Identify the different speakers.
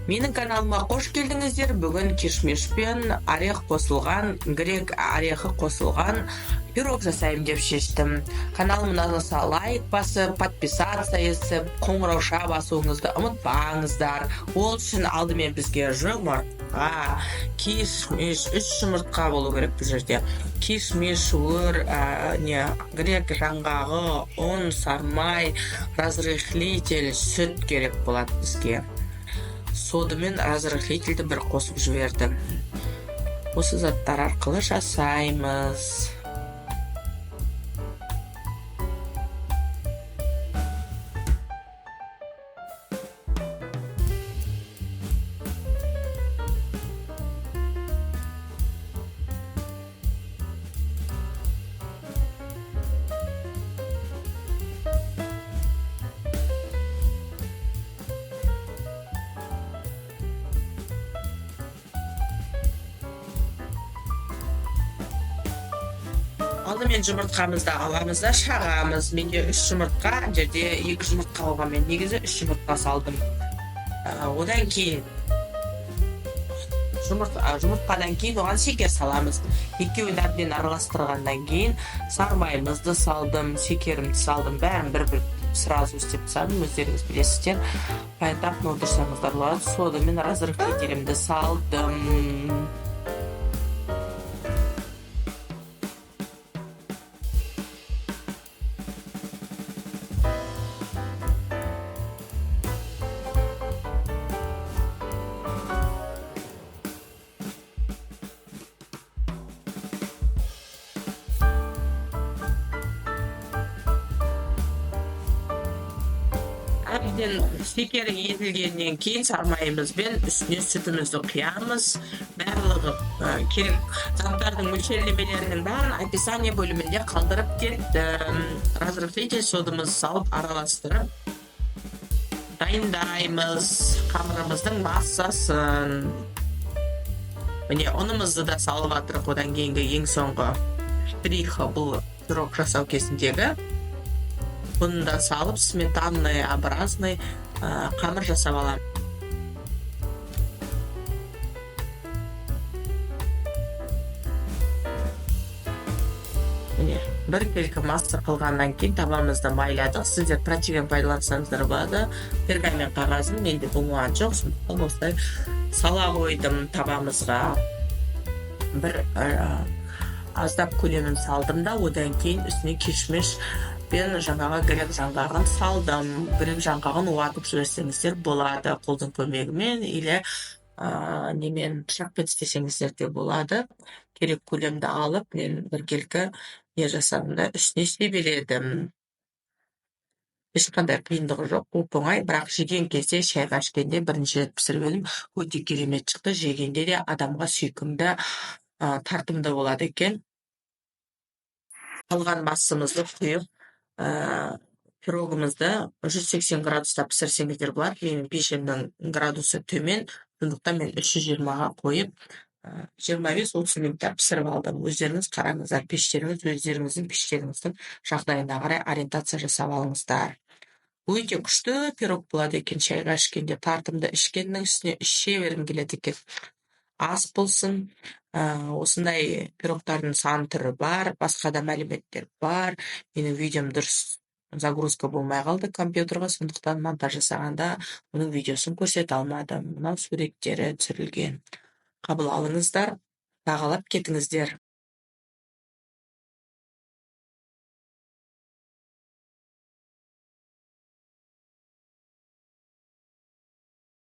Speaker 1: Менің каналыма қош келдіңіздер. Бүгін кишмиш пен орех қосылған, грек орехы қосылған пирог жасайым деп шештім. Каналыма ұнаса лайк басып, подписаться етіп, қоңырауша басуыңызды ұмытпаңыздар. Ол үшін алдымен бізге жұмыртқа, кишмиш, 3 жұмыртқа болу керек бұл жерде. Кишмиш, грек жаңғағы, ұн, сармай, разрыхлитель, сүт керек болады бізге. Соды мен разрыхлительді бір қосып жібердім. Осы заттар арқылы жасаймыз. Алдымен жұмыртқамызды аламыз да шағамыз. Менде 3 жұмыртқа, жерде 2 жұмыртқа алған. Мен негізі 3 жұмыртқа салдым. Одан кейін жұмыртқадан кейін оған шекер саламыз. Екеуін әбден араластырғаннан кейін сармайымызды салдым, шекерімді салдым. Бәрін бір сразу істеп салдым, өздеріңіз білесіздер. Поэтапно отырсаңыздар болады. Соды мен разрыхлителімді салдым. Әбден шекері езілгеннен кейін сармайымызбен үстіне сүтімізді құямыз. Барлығы керек заттардың мөлшерлемелерінің бәрін описание бөлімінде қалдырып кеттім. Разрыхлитель содымызды салып араластырып дайындаймыз қамырымыздың массасын. Міне ұнымызды да салып жатырық. Одан кейінгі ең соңғы штрихы бұл пирог жасау кезіндегі. Бұны да салып сметанный, образный қамыр жасап аламын. Міне, бір келкі масса қылғаннан кейін табамызды майладық. Сіздер противен пайдалансаңыздар болады. Пергамент қағазын менде болған жоқ, сондықтан осылай сала қойдым табамызға. Бір аздап көлемін салдым да, одан кейін үстіне кишмиш пен жаңағы грек жаңғағын салдым. Грек жаңғағын уатып жіберсеңіздер болады, қолдың көмегімен, или немен пышақпен істесеңіздер де болады. Керек көлемді алып, мен бір келкі жасадым да үстіне себеледім. Ешқандай қиындығы жоқ, оп-оңай, бірақ жеген кезде, шайға ішкенде бірінші рет пісіріп едім. Өте керемет шықты. Жегенде де адамға сүйкімді, тартымды болады екен. Қалған массамызды құйып, пирогымызды 180 градуста пісірсеңіздер болады. Менің пешімнің градусы төмен, сондықтан мен 320-ға қойып 25-30 минутта пісіріп алдым. Өздеріңіз қараңыздар, пештеріңіз өздеріңіздің пештеріңіздің жағдайына қарай ориентация жасап алыңыздар. Өте күшті пирог болады екен. Шайға ішкенде тартымды, ішкеннің үстіне іше бергім келеді екен. Ас болсын, осындай пирогтардың сан түрі бар, басқа да мәліметтер бар. Менің видеом дұрыс загрузка болмай қалды компьютерға, сондықтан монтаж жасағанда оның видеосын көрсете алмадым. Мынау суреттері түсірілген. Қабыл алыңыздар, бағалап кетіңіздер.